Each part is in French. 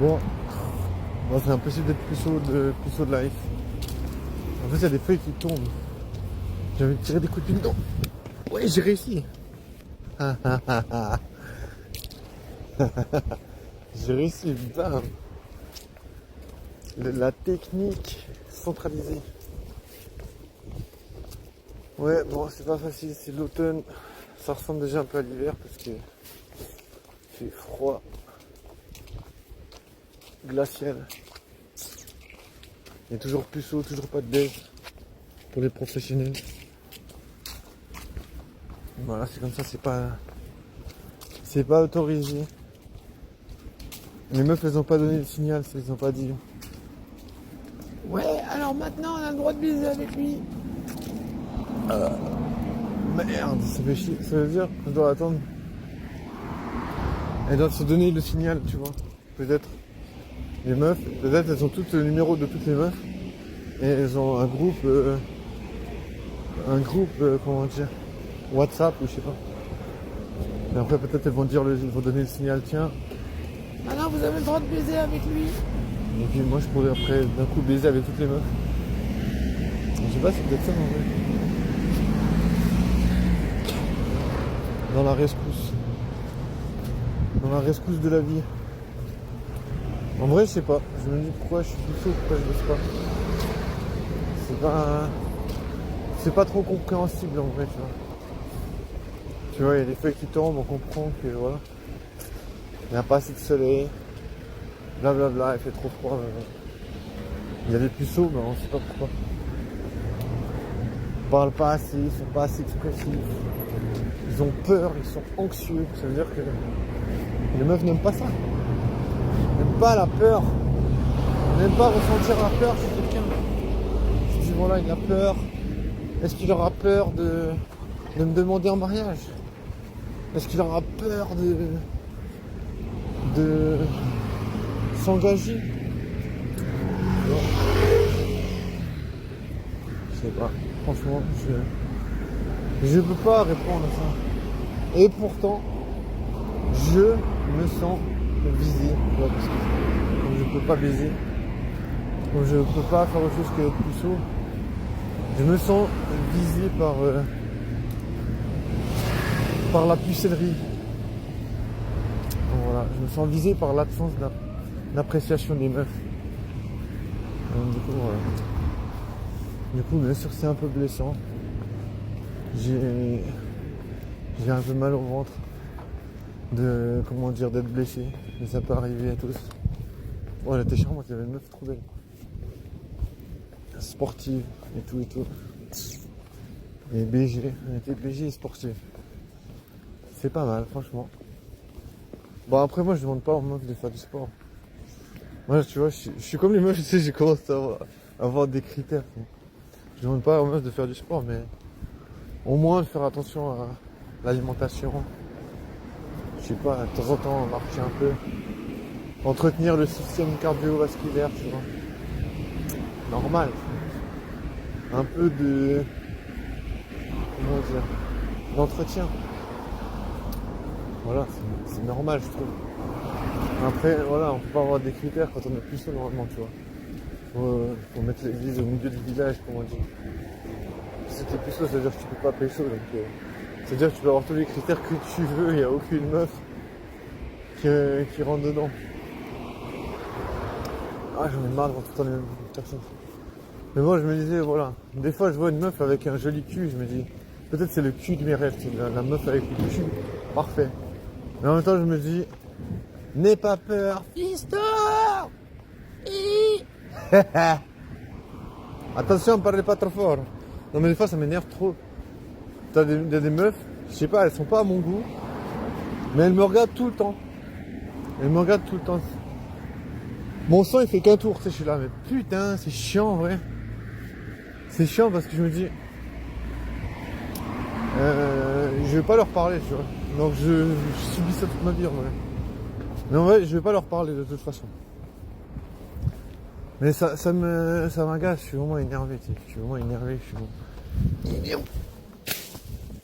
Bon, moi c'est impossible d'être puceau de life. En fait, il y a des feuilles qui tombent. J'ai envie de tirer des coups de pied dedans. Ouais, j'ai réussi. J'ai réussi, bam. La technique centralisée. Ouais, bon, c'est pas facile, c'est l'automne. Ça ressemble déjà un peu à l'hiver parce que c'est froid, glacial. Il y a toujours puceau, toujours pas de baise pour les professionnels. Voilà, c'est comme ça, c'est pas autorisé. Les meufs, elles ont pas donné le signal, elles ont pas dit. Ouais, alors maintenant on a le droit de baiser avec lui. Merde, ça fait chier. Ça veut dire qu'on doit attendre. Elles doivent se donner le signal, tu vois. Peut-être. Les meufs, peut-être elles ont toutes le numéro de toutes les meufs. Et elles ont un groupe, comment dire, WhatsApp ou je sais pas. Et après peut-être elles vont dire, ils vont donner le signal, tiens. Maintenant vous avez le droit de baiser avec lui. Et puis moi je pourrais après d'un coup baiser avec toutes les meufs. Je sais pas, c'est peut-être ça en vrai. Dans la rescousse. Dans la rescousse de la vie. En vrai, je sais pas. Je me dis pourquoi je suis puceau, pourquoi je bosse pas. C'est pas trop compréhensible en vrai, tu vois. Tu vois, il y a des feuilles qui tombent, on comprend que voilà. Il n'y a pas assez de soleil. Blablabla, il fait trop froid. Il y a des puceaux, mais on sait pas pourquoi. Ils parlent pas assez, ils sont pas assez expressifs. Ils ont peur, ils sont anxieux. Ça veut dire que les meufs n'aiment pas ça. Ils n'aiment pas la peur. Ils n'aiment pas ressentir la peur chez quelqu'un. Je dis voilà, il a peur. Est-ce qu'il aura peur de me demander en mariage? Est-ce qu'il aura peur de s'engager? Je sais pas. Franchement, je peux pas répondre à ça. Et pourtant, je me sens visé. Ouais, parce que comme je peux pas baiser, comme je peux pas faire autre chose que être puceau, je me sens visé par la pucellerie. Voilà, je me sens visé par l'absence d'appréciation des meufs. Donc, du coup, bien sûr, c'est un peu blessant. J'ai un peu mal au ventre d'être blessé. Mais ça peut arriver à tous. Bon, elle était charmante, il y avait une meuf trop belle. Sportive et tout et tout. Et BG, elle était BG et sportive. C'est pas mal, franchement. Bon, après, moi, je demande pas aux meufs de faire du sport. Moi, tu vois, je suis comme les meufs, tu sais, j'ai commencé à avoir des critères. Je demande pas aux meufs de faire du sport, mais au moins de faire attention à l'alimentation. Je sais pas, de temps en temps, marcher un peu. Entretenir le système cardiovasculaire, tu vois. Normal. Un peu de... Comment dire? D'entretien. Voilà, c'est normal, je trouve. Après, voilà, on peut pas avoir des critères quand on est puceau normalement, tu vois. Faut mettre l'église au milieu du village, comme on dit. Si t'es puceau, ça veut dire que tu peux pas pécho, donc... ça veut dire que tu peux avoir tous les critères que tu veux, il n'y a aucune meuf qui rentre dedans. Ah, j'en ai marre de voir tout le temps les mêmes personnes. Mais moi, je me disais, voilà, des fois, je vois une meuf avec un joli cul, je me dis, peut-être c'est le cul de mes rêves, c'est la meuf avec le cul, parfait. Mais en même temps, je me dis, n'aie pas peur, fiston. Attention, ne parlez pas trop fort. Non, mais des fois, ça m'énerve trop. T'as des meufs, je sais pas, elles sont pas à mon goût, mais elles me regardent tout le temps. Elles me regardent tout le temps. Mon sang il fait qu'un tour, tu sais, je suis là, mais putain, c'est chiant en vrai. C'est chiant parce que je me dis, je vais pas leur parler, tu vois. Donc je subis ça toute ma vie en vrai. Mais en vrai, je vais pas leur parler de toute façon. Mais ça m'agace, je suis vraiment énervé, tu sais. Je suis vraiment énervé,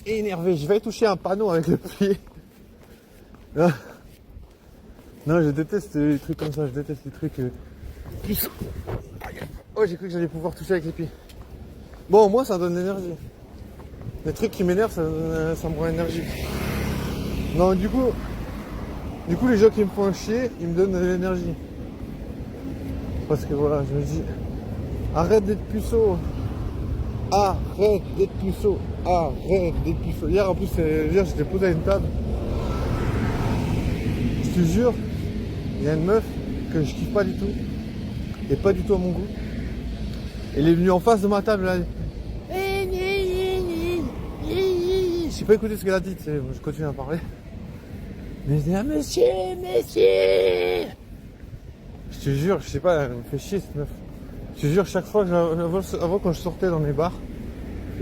énervé. Je vais toucher un panneau avec le pied. Non, je déteste les trucs comme ça, je déteste les trucs puissants. Oh, j'ai cru que j'allais pouvoir toucher avec les pieds. Bon, au moins ça donne de l'énergie. Les trucs qui m'énervent, ça me rend énergique. Non, du coup, les gens qui me font chier, ils me donnent de l'énergie. Parce que voilà, je me dis, arrête d'être puceau. Arrête d'être puceau. Arrête d'être puceau. Hier, en plus, j'étais posé à une table. Je te jure, il y a une meuf que je kiffe pas du tout. Et pas du tout à mon goût. Elle est venue en face de ma table, là. J'ai pas écouté ce qu'elle a dit, je continue à parler. Mais je dis, ah, monsieur. Je te jure, je sais pas, elle me fait chier cette meuf. Je te jure, chaque fois que avant quand je sortais dans mes bars,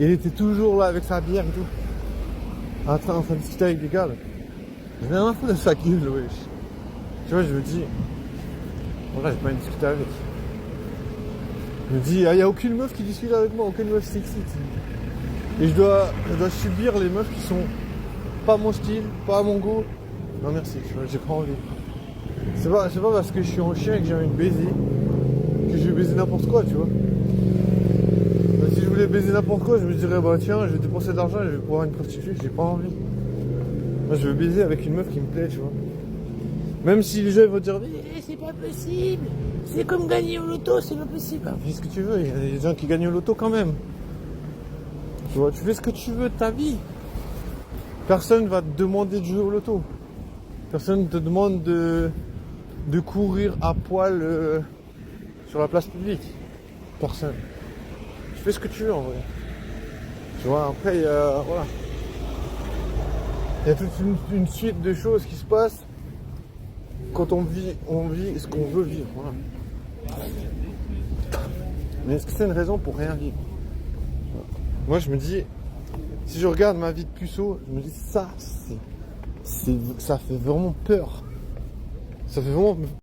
elle était toujours là avec sa bière et tout. En train de discuter avec des gars, là. J'ai rien à foutre de sa gueule, wesh. Tu vois, je me dis, voilà, j'ai pas envie de discuter avec. Je me dis, il n'y a aucune meuf qui discute avec moi, aucune meuf sexy. Et je dois subir les meufs qui sont pas mon style, pas à mon goût. Non merci, j'ai pas envie. C'est pas parce que je suis un chien et que j'ai envie de baiser que je vais baiser n'importe quoi, tu vois. Mais si je voulais baiser n'importe quoi, je me dirais, bah tiens, je vais dépenser de l'argent et je vais pouvoir une prostituée, j'ai pas envie. Moi je veux baiser avec une meuf qui me plaît, tu vois. Même si les gens vont dire, mais c'est pas possible, c'est comme gagner au loto, c'est pas possible. Bah, fais ce que tu veux, il y a des gens qui gagnent au loto quand même. Tu vois, tu fais ce que tu veux de ta vie. Personne va te demander de jouer au loto. Personne ne te demande de courir à poil sur la place publique. Personne. Tu fais ce que tu veux en vrai. Tu vois, après, voilà. Il y a toute une suite de choses qui se passent quand on vit ce qu'on veut vivre. Voilà. Mais est-ce que c'est une raison pour rien vivre? Moi, je me dis, si je regarde ma vie de puceau, je me dis, ça fait vraiment peur. Ça fait vraiment